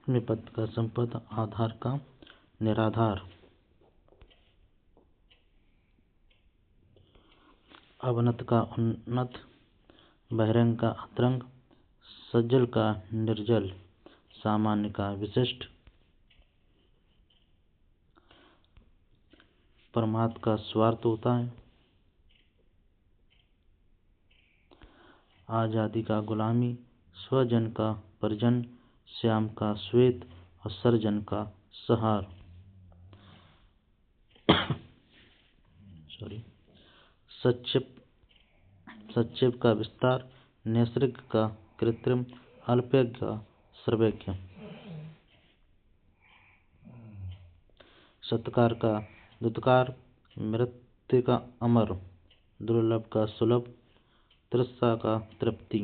विपत्ति का संपद, आधार का निराधार, अवनत का उन्नत, बहिरंग का अंतरंग, सज्जल का निर्जल, सामान्य का विशिष्ट, परमात्मा का स्वार्थ होता है, आजादी का गुलामी, स्वजन का परिजन, श्याम का श्वेत और सर्जन का सहार। सचिव का विस्तार, नैसर्गिक का कृत्रिम, अल्पज्ञ का सर्वज्ञ, सत्कार का दुत्कार, मृत्यु का अमर, दुर्लभ का सुलभ, तृष्णा का तृप्ति।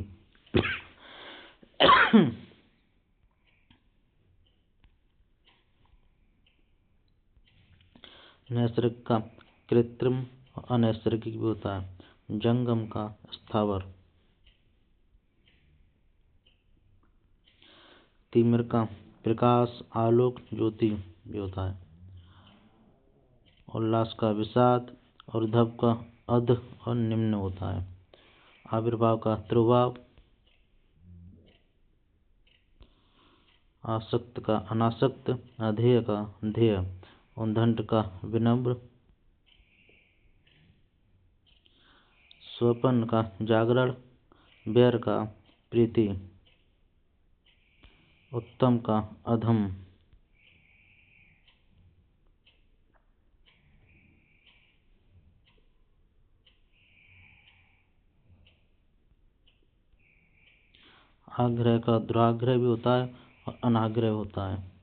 नैसर्गिक का कृत्रिम और अनैसर्गिक भी होता है, जंगम का स्थावर, तिमिर का प्रकाश, आलोक, ज्योति भी होता है, उल्लास का विषाद और धव का अध और निम्न होता है, आविर्भाव का त्रिभाव, आसक्त का अनासक्त, अधेय का ध्येय, उद्दंड का विनम्र, स्वपन का जागरण, वैर का प्रीति, उत्तम का अधम, आग्रह का दुराग्रह भी होता है और अनाग्रह होता है,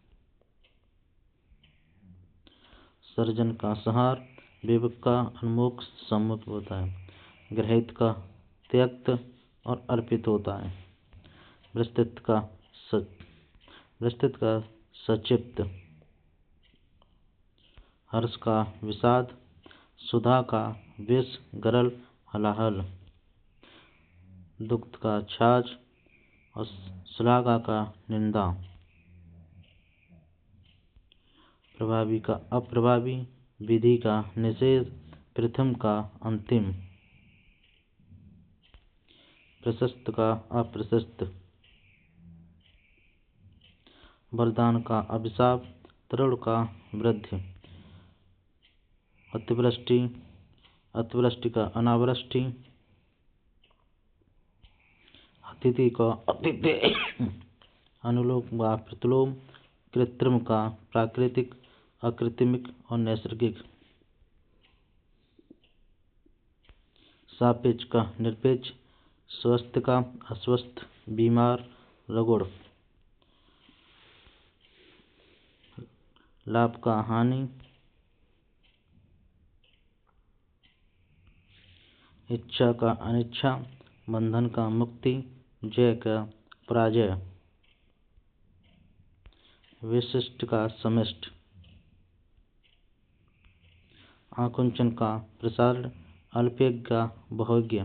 सर्जन का संहार, विवेक का उन्मुख सम्मुख होता है, गृहीत का त्यक्त और अर्पित होता है, विस्तृत का सचित्त, हर्ष का विषाद, सुधा का विष, गरल हलाहल, दुग्ध का छाछ और श्लाघा का निंदा, प्रभावी का अप्रभावी, विधि का निषेध, प्रथम का अंतिम, प्रशस्त का अप्रशस्त, वरदान का अभिशाप, तरुण का वृद्धि, अतिवृष्टि का अनावृष्टि, अतिथि का अतिथि, अनुलोम व प्रतिलोम, कृत्रिम का प्राकृतिक, अकृत्रिमिक और नैसर्गिक, सापेक्ष का निरपेक्ष, स्वस्थ का अस्वस्थ, बीमार, रगुड़, लाभ का हानि, इच्छा का अनिच्छा, बंधन का मुक्ति, जय का पराजय, विशिष्ट का समिष्ट, आकुंचन का प्रसारण, अल्पज्ञ का बहुज्ञ,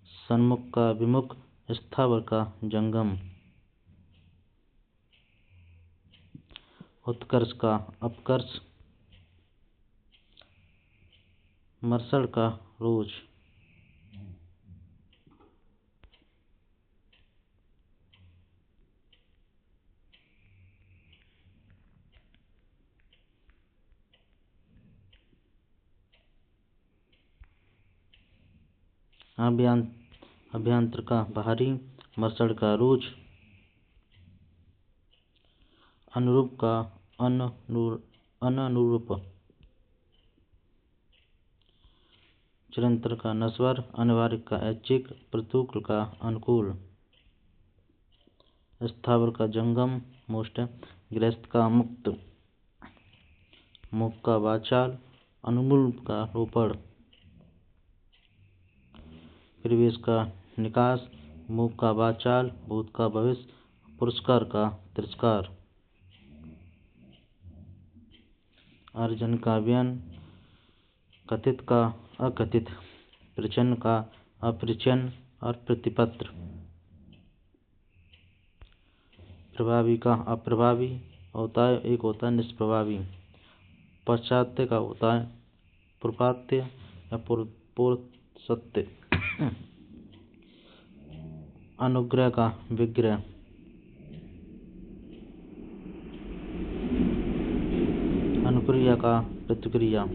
सन्मुख का विमुख, स्थावर का जंगम, उत्कर्ष का अपकर्ष, मर्षण का रोज, अभ्यंतर का बाहरी, मर्षण का रोज, अनुरूप का अननुरूप, चिरंतर का नश्वर, अनिवार्य का ऐच्छिक, प्रतिकूल का अनुकूल, स्थावर का जंगम मोष्ट, गृहस्थ का मुक्त, मुख का वाचाल, अनुमूल का रोपण, प्रवेश का निकास, मुख का वाचाल, भूत का भविष्य, पुरस्कार का तिरस्कार, अर्जन का व्यन, कथित का अकथित, प्रचन का अप्रचन और प्रतिपत्र, प्रभावी का अप्रभावी होता है, एक होता है निष्प्रभावी। पाश्चात्य का होता है पूर्वात्य या पूर्वसत्य। अनुग्रह का विग्रह। अनुक्रिया का प्रतिक्रिया।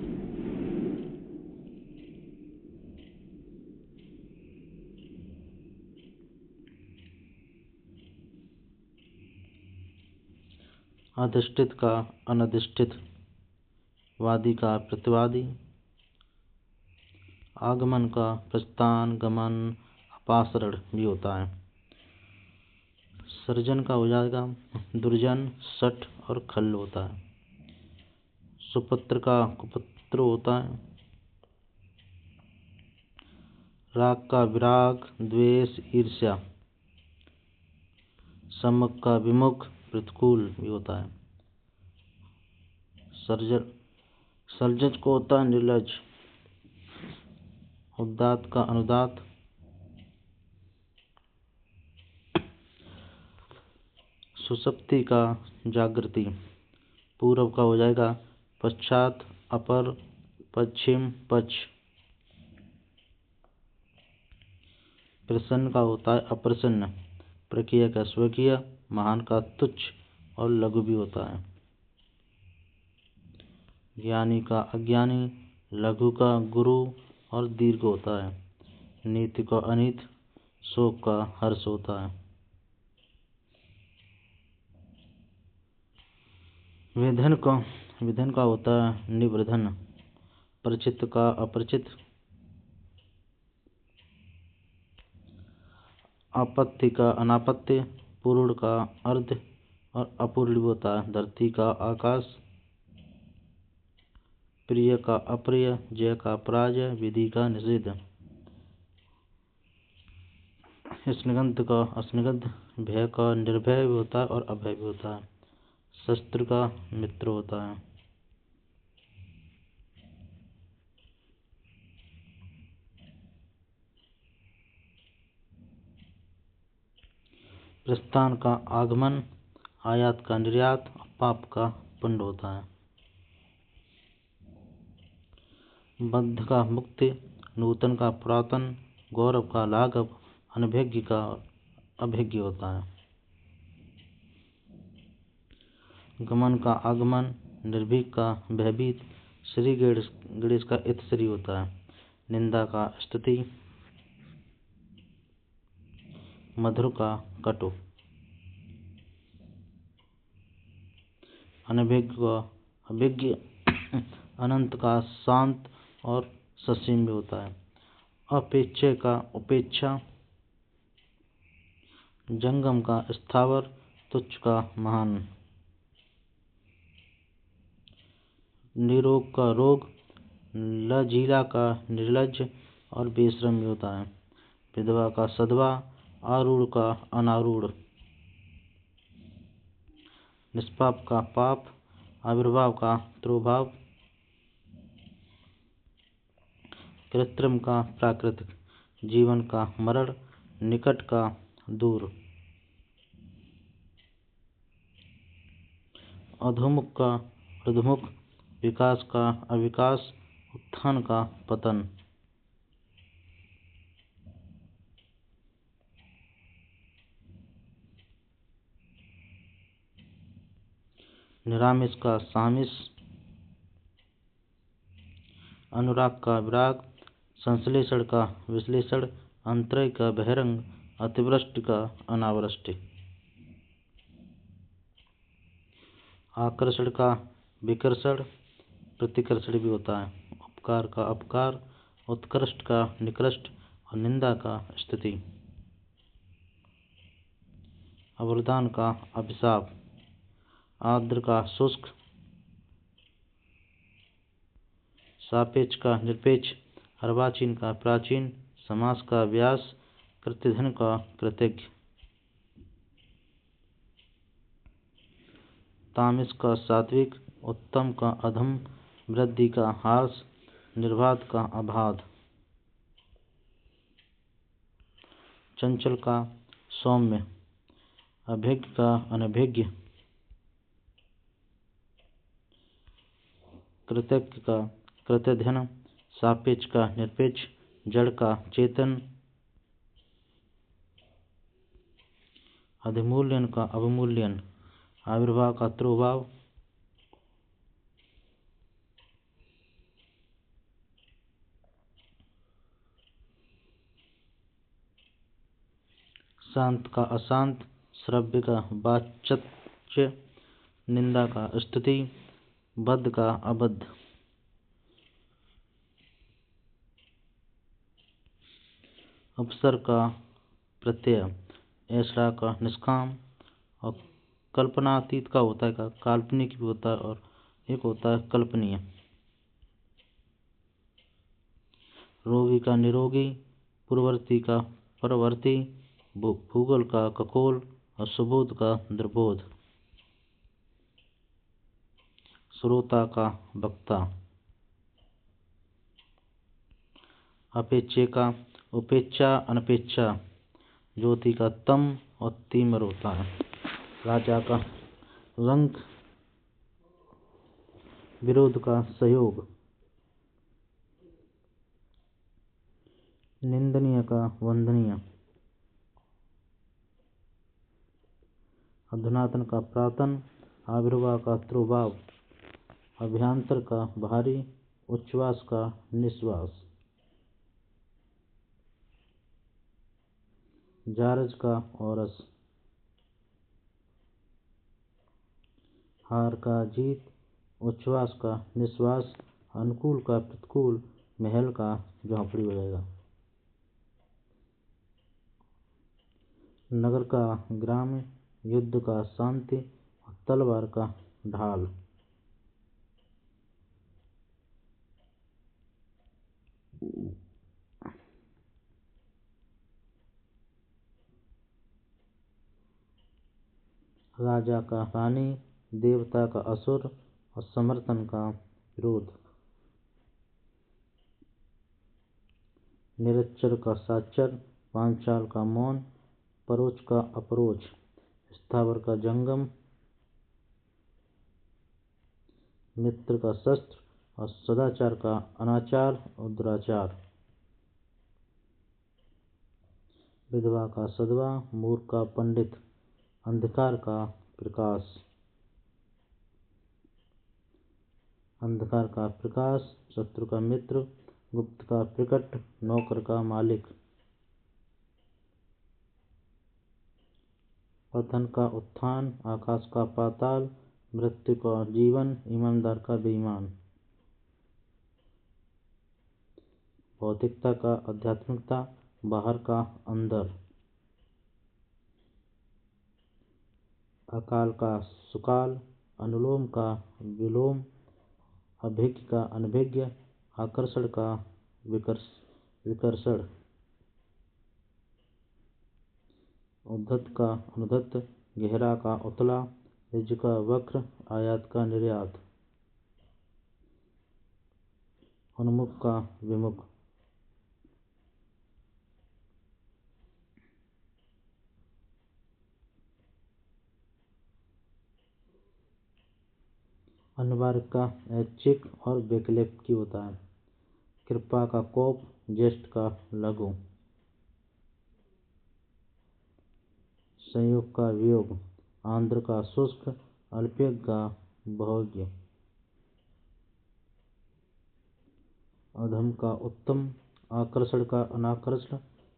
अधिष्ठित का अनधिष्ठित। वादी का प्रतिवादी। आगमन का प्रस्थान, गमन, अपासरण भी होता है। सर्जन का हो जाएगा दुर्जन, सठ और खल होता है। सुपुत्र का कुपुत्र होता है। राग का विराग, द्वेष, ईर्ष्या। सम्मुख का विमुख, प्रतिकूल भी होता है। सर्जक को होता है निर्लज। उदात्त का अनुदात। सुसुप्ति का जागृति। पूर्व का हो जाएगा पश्चात, अपर, पश्चिम, पक्ष। प्रसन्न का होता है अप्रसन्न। प्रक्रिया का स्वकीय, महान का तुच्छ और लघु भी होता है। ज्ञानी का अज्ञानी, लघु का गुरु और दीर्घ होता है। नीति का अनित, शोक का हर्ष होता है। विधन का होता है निवर्धन। परिचित का अपरिचित। आपत्ति का अनापत्ति। पूर्ण का अर्ध और अपूर्ण होता है। धरती का आकाश। प्रिय का अप्रिय, जय का पराजय, विधि का निषेध। स्निग्ध का असनिग्ध। भय का निर्भय भी होता है और अभय भी होता है। शस्त्र का मित्र होता है। प्रस्थान का आगमन, आयात का निर्यात, पाप का पुण्य होता है। बद्ध का मुक्ति, नूतन का पुरातन, गौरव का लाघव, अनभिज्ञ का अभिज्ञ होता है। गमन का आगमन, निर्भीक का भयभीत, श्री गणेश का इतश्री होता है। निंदा का स्तुति, मधुर का कटु। अनभिज्ञ का अभिज्ञ, अनंत का शांत और ससीम भी होता है। अपेक्षे का उपेक्षा, जंगम का स्थावर, तुच्छ का महान। निरोग का रोग, लजीला का निर्लज और बेशरम भी होता है। विधवा का सधवा, आरूढ़ का अनारूढ़। निष्पाप का पाप, आविर्भाव का त्रोभाव। कृत्रिम का प्राकृतिक, जीवन का मरण, निकट का दूर। अधोमुख का ऊर्ध्वमुख, विकास का अविकास, उत्थान का पतन। निरामिष का सामिष, अनुराग का विराग, संश्लेषण का विश्लेषण, अंतरय का बहिरंग, अतिवृष्टि का अनावृष्टि। आकर्षण का विकर्षण, प्रतिकर्षण भी होता है। उपकार का अपकार, उत्कृष्ट का निकृष्ट और निंदा का स्तुति। अवरदान का अभिशाप, आर्द्र का शुष्क, सापेक्ष का निरपेक्ष, अर्वाचीन का प्राचीन, समास का व्यास, कृत्यधन का कृतज्ञ। तामस का सात्विक, उत्तम का अधम, वृद्धि का हास, निर्बाध का अबाध। चंचल का सौम्य, अभिज्ञ का अनभिज्ञ, कृतज्ञ का कृतघ्न, सापेक्ष का निरपेक्ष, जड़ का चेतन, अधिमूल्यन का अवमूल्यन, आविर्भाव का तिरोभाव, शांत का अशांत, श्रव्य का वाच्य, निंदा का स्तुति, बद्ध का अबद्ध, अपसर का प्रत्यय, ऐसा का निष्काम, और कल्पनातीत का होता है का काल्पनिक भी होता है और एक होता है कल्पनीय। रोगी का निरोगी, पूर्ववर्ती का परवर्ती, भूगोल का खगोल और सुबोध का दुर्बोध, श्रोता का वक्ता, अपेक्षे का उपेक्षा अनपेक्षा, ज्योति का तम और तीमर होता है। राजा का रंग, विरोध का सहयोग, निंदनीय का वंदनीय, अधुनातन का प्रातन, आविर्भाव का तिरोभाव, अभ्यंतर का भारी, उच्छ्वास का निश्वास, जारज का औरस, हार का जीत, उच्छ्वास का निश्वास, अनुकूल का प्रतिकूल, महल का झोंपड़ी हो जाएगा। नगर का ग्राम, युद्ध का शांति, तलवार का ढाल। राजा का रानी, देवता का असुर और समर्थन का विरोध। निरक्षर का साक्षर, पांचाल का मौन, परोक्ष का अपरोक्ष, स्थावर का जंगम, मित्र का शस्त्र और सदाचार का अनाचार और दुराचार। विधवा का सधवा, मूर्ख का पंडित, अंधकार का प्रकाश, अंधकार का प्रकाश, शत्रु का मित्र, गुप्त का प्रकट, नौकर का मालिक, पतन का उत्थान, आकाश का पाताल, मृत्यु का जीवन, ईमानदार का बेईमान। भौतिकता का आध्यात्मिकता, बाहर का अंदर, अकाल का सुकाल, अनुलोम का विलोम, अभिज्ञ का अनभिज्ञ, आकर्षण का विकर्षण, उद्धत का अनुद्धत, गहरा का उतला, ऋज का वक्र, आयात का निर्यात, उन्मुख का विमुख। अनिवार्य का ऐच्छिक और वैकल्पिक होता है। कृपा का कोप, ज्येष्ठ का लघु, संयोग का वियोग, आंध्र का शुष्क, अल्पज्ञ का भोग्य, अधम का उत्तम, आकर्षण का अनाकर्षण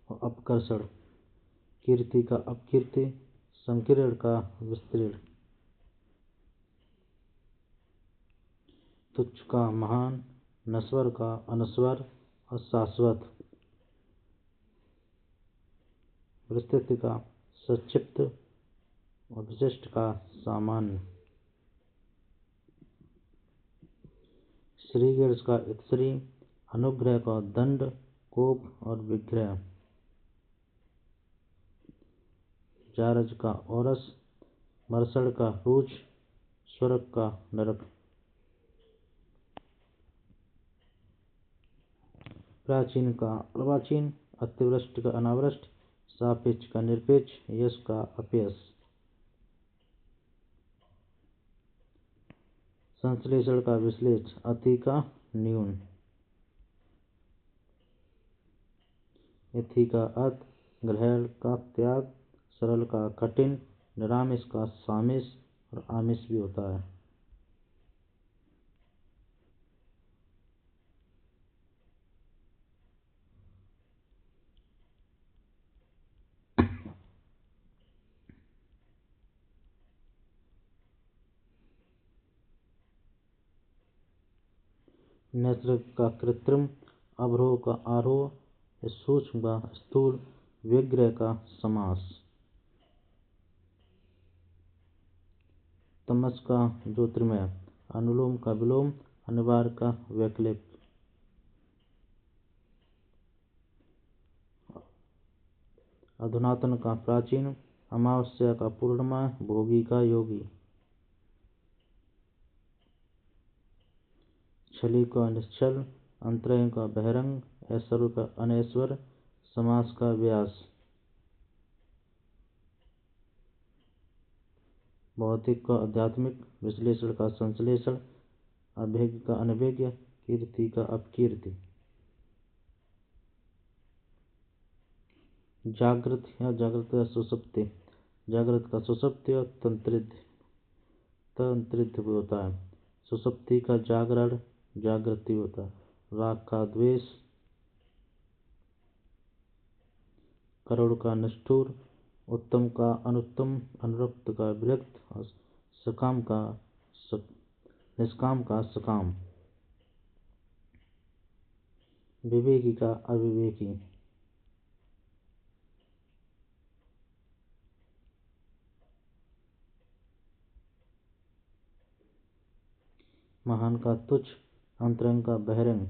और अपकर्षण, कीर्ति का अपकीर्ति, संकीर्ण का विस्तीर्ण, तुच्छ का महान, नश्वर का अनश्वर और शाश्वत, विस्तृत का संक्षिप्त और विशिष्ट का सामान्य, श्रीगर्ष का इतश्री, अनुग्रह का दंड, कोप और विग्रह, जारज का औरस, मर्सड़ का रूच, स्वर्ग का नरक। प्राचीन का अर्वाचीन, अतिवृष्टि का अनावृष्ट, सापेक्ष का निरपेक्ष, यश का अपयश। संश्लेषण का विश्लेष, अति का न्यून, इथि का अत, ग्रहण का त्याग, सरल का कठिन, निरामिष का सामिष और आमिष भी होता है। नैसर्गिक का कृत्रिम, अवरोह का आरोह, सूक्ष्म का स्थूल, विग्रह का समास। तमस का ज्योतिर्मय, अनुलोम का विलोम, अनिवार्य का वैकल्पिक। अधुनातन का प्राचीन, अमावस्या का पूर्णिमा, भोगी का योगी। छली का निश्चल, अंतरंग का बहिरंग, ऐश्वर्य का अनैश्वर, समास का व्यास। भौतिक का आध्यात्मिक, विश्लेषण का संश्लेषण, अभिज्ञ का अनभिज्ञ, कीर्ति का अपकीर्ति। जागृत या जागृत का सुसुप्ति, जागृत का सुसुप्ति और तंत्रित भी होता है। सुसुप्ति का जागरण, जागृति होता है। राग का द्वेष, करुण का निष्ठुर, उत्तम का अनुत्तम, अनुरक्त का विरक्त और निष्काम का सकाम। विवेकी का अविवेकी। महान का तुच्छ, अंतरंग का बहिरंग,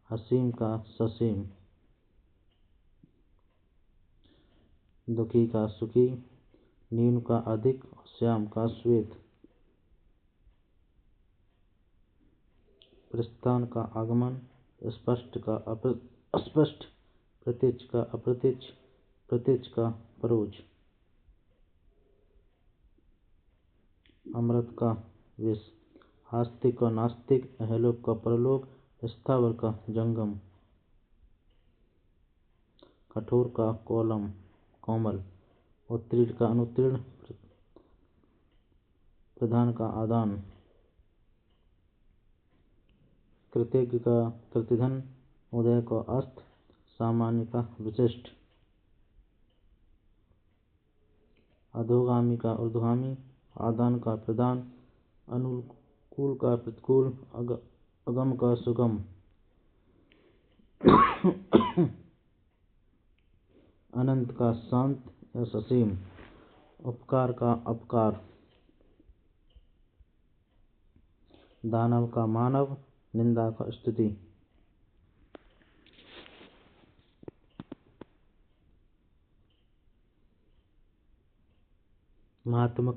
असीम का ससीम। दुखी का सुखी, न्यून का अधिक, श्याम का श्वेत। प्रस्थान का आगमन, स्पष्ट का अस्पष्ट, प्रत्यक्ष का अप्रत्यक्ष, प्रत्यक्ष का परोक्ष। अमृत का विष, आस्तिक का नास्तिक, अहलोक का परलोक, स्थावर का जंगम। कठोर का कोमल, उत्तीर्ण का अनुत्तीर्ण, प्रधान का आदान। कृतज्ञ का कृतिधन, उदय का अस्त, सामान्य का विशिष्ट। अधोगामी का ऊर्ध्वगामी, आदान का प्रदान, अनुकूल का प्रतिकूल, अगम का सुगम। अनंत का शांत या ससीम, उपकार का अपकार। दानव का मानव, निंदा का स्तुति। महात्मा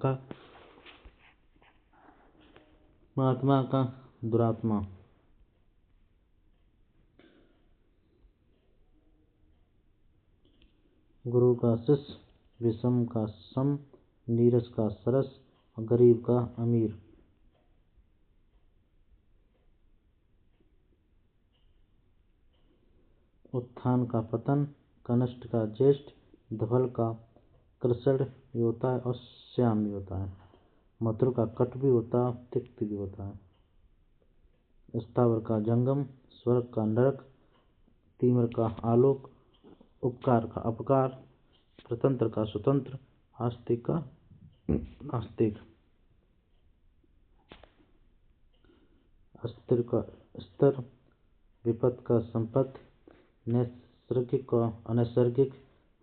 का दुरात्मा। गुरु का शिष्य, विषम का सम, नीरस का सरस और गरीब का अमीर। उत्थान का पतन, कनिष्ठ का ज्येष्ठ, धवल का कृष्ण भी होता है और श्याम भी होता है। मधुर का कट भी होता है, तिक्त भी होता है। स्थावर का जंगम, स्वर्ग का नरक, तीम्र का आलोक, उपकार का अपकार, स्वतंत्र का स्वतंत्र, आस्तिक का नास्तिक। अस्थिर का स्तर, विपत्त का संपत्ति, नैसर्गिक का अनैसर्गिक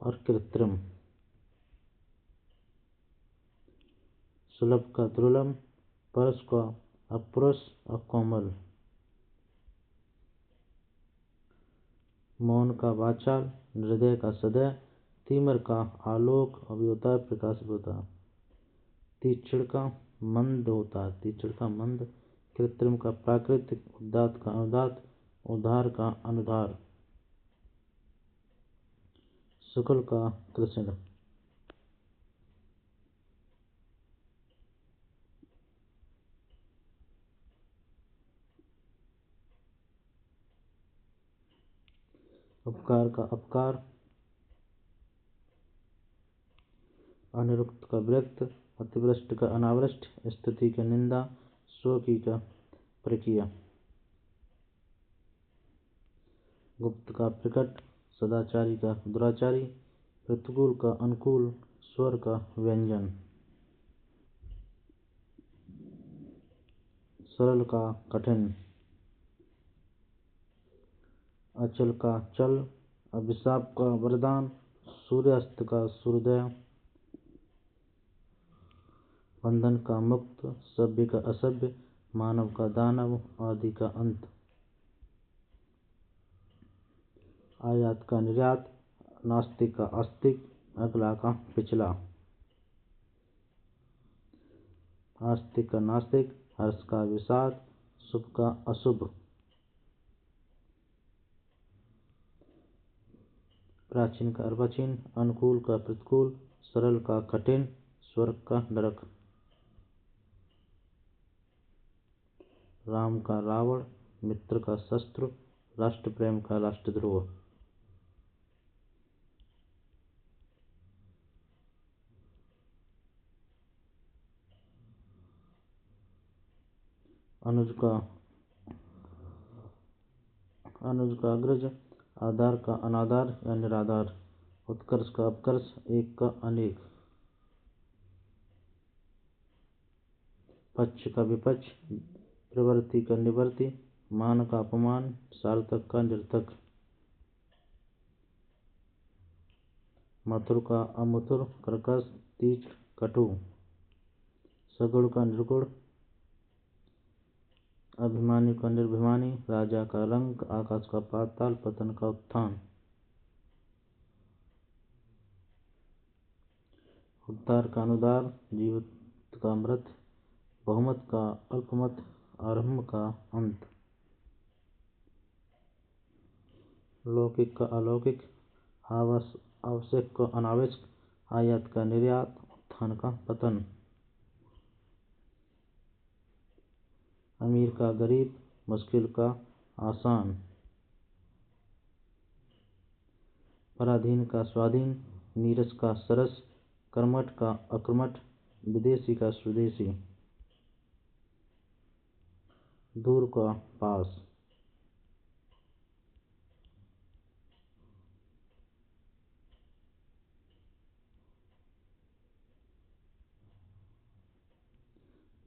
और कृत्रिम। सुलभ का दुर्लभ, परस का अपरुष और कोमल। मौन का वाचाल, हृदय का सदय, तीम्र का आलोक और भी होता है, प्रकाश भी होता है। तीक्ष्ण का मंद होता है, तीक्ष्ण का मंद, कृत्रिम का प्राकृतिक, उदात्त का अनुदात, उदार का अनुदार। शुक्ल का कृष्ण। उपकार का अपकार, अनिरुक्त का विरक्त, अतिवृष्ट का अनावृष्ट, स्तुति का निंदा, शोकी का प्रकिया, गुप्त का प्रकट, सदाचारी का दुराचारी, प्रतिकूल का अनुकूल, स्वर का व्यंजन, सरल का कठिन, अचल का चल, अभिशाप का वरदान, सूर्यास्त का सूर्योदय, बंधन का मुक्त, सभ्य का असभ्य, मानव का दानव, आदि का अंत, आयात का निर्यात, नास्तिक का आस्तिक, अगला का पिछला, आस्तिक का नास्तिक, हर्ष का विषाद, शुभ का अशुभ, प्राचीन का अर्वाचीन, अनुकूल का प्रतिकूल, सरल का कठिन, स्वर्ग का नरक, राम का रावण, मित्र का शत्रु, राष्ट्र प्रेम का राष्ट्रद्रोह, अनुज का अग्रज, आधार का अनाधार या निराधार, उत्कर्ष का अपकर्ष, एक का अनेक, पक्ष का विपक्ष, प्रवृत्ति का निवृत्ति, मान का अपमान, सार्थक का निरर्थक, मधुर का अमधुर, कर्कश, तीक्ष्ण, कटु, सगुण का निर्गुण, अभिमानी का निर्भिमानी, राजा का रंग, आकाश का पाताल, पतन का उत्थान, उद्धार का अनुदार, जीवित का मृत, बहुमत का अल्पमत, आरंभ का अंत, लौकिक का अलौकिक, आवश्यक का अनावश्यक, आयात का निर्यात, उत्थान का पतन, अमीर का गरीब, मुश्किल का आसान, पराधीन का स्वाधीन, नीरस का सरस, कर्मठ का अकर्मठ, विदेशी का स्वदेशी, दूर का पास,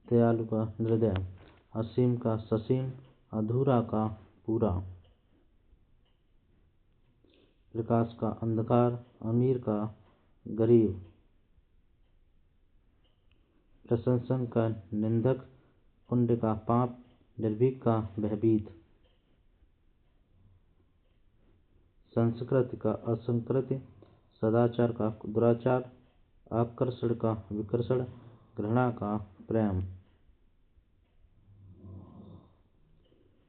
दयालु का हृदय, असीम का ससीम, अधूरा का पूरा, प्रकाश का अंधकार, अमीर का गरीब, प्रशंसक का निंदक, पुण्य का पाप, निर्भीक का भयभीत, संस्कृति का असंस्कृति, सदाचार का दुराचार, आकर्षण का विकर्षण, घृणा का प्रेम,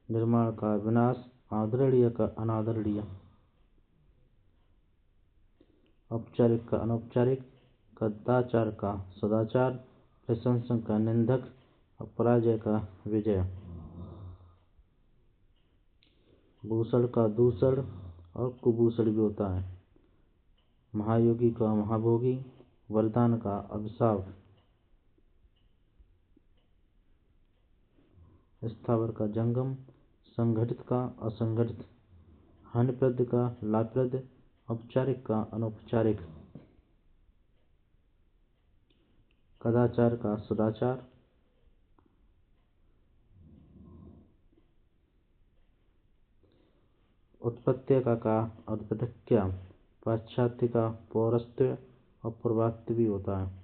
निर्माण का विनाश, आदरणीय का अनादरणीय, औपचारिक का अनौपचारिक, कदाचार का सदाचार, प्रशंसक का निंदक, पराजय का विजय, भूषण का दूषण और कुभूषण भी होता है, महायोगी का महाभोगी, वरदान का अभिशाप, स्थावर का जंगम, संगठित का असंगठित, हानिप्रद का लाभप्रद, औपचारिक का अनौपचारिक, कदाचार का सदाचार, उत्पत्ति का औत्पत्तिक, पाश्चात्य का पौरस्त्य और पूर्वात्य भी होता है।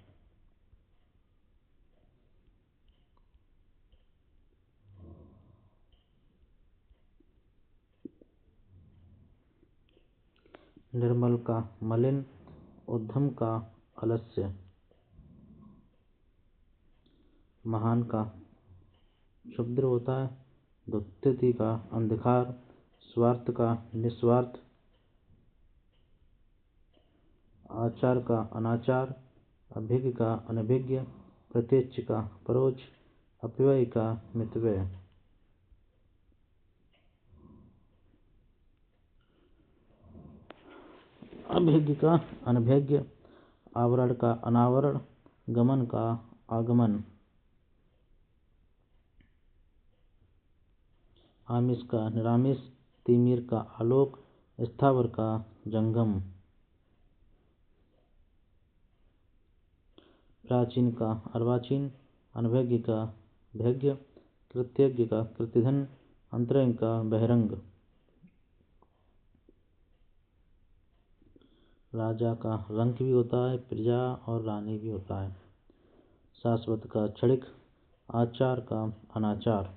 निर्मल का मलिन, उद्धम का आलस्य, महान का क्षुद्र होता है, दुत्ति का अंधकार, स्वार्थ का निस्वार्थ, आचार का अनाचार, अभिज्ञ का अनभिज्ञ, प्रत्यक्ष का परोक्ष, अपव्यय का मितव्यय, अभेद्य का अनभेद्य, आवरण का अनावरण, गमन का आगमन, आमिष का निरामिष, तिमिर का आलोक, स्थावर का जंगम, प्राचीन का अर्वाचीन, अनभेद्य का भेद्य, कृत्यज्ञ का कृत्यधन, अंतरंग का बहिरंग, राजा का रंक भी होता है, प्रजा और रानी भी होता है। शाश्वत का क्षणिक, आचार का अनाचार,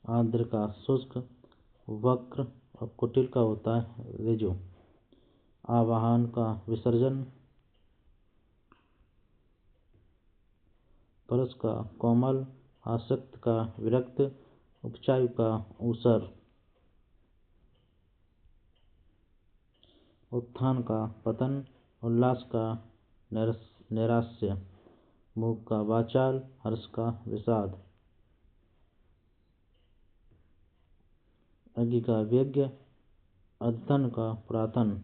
आर्द्र का शुष्क, वक्र और कुटिल का होता है ऋजु, आवाहन का विसर्जन, परस का कोमल, आसक्त का विरक्त, उपचायु का ऊसर, उत्थान का पतन, उल्लास का नैराश्य, मूक का वाचाल, हर्ष का विषाद, अज्ञ का व्यज्ञ, अद्यतन का पुरातन,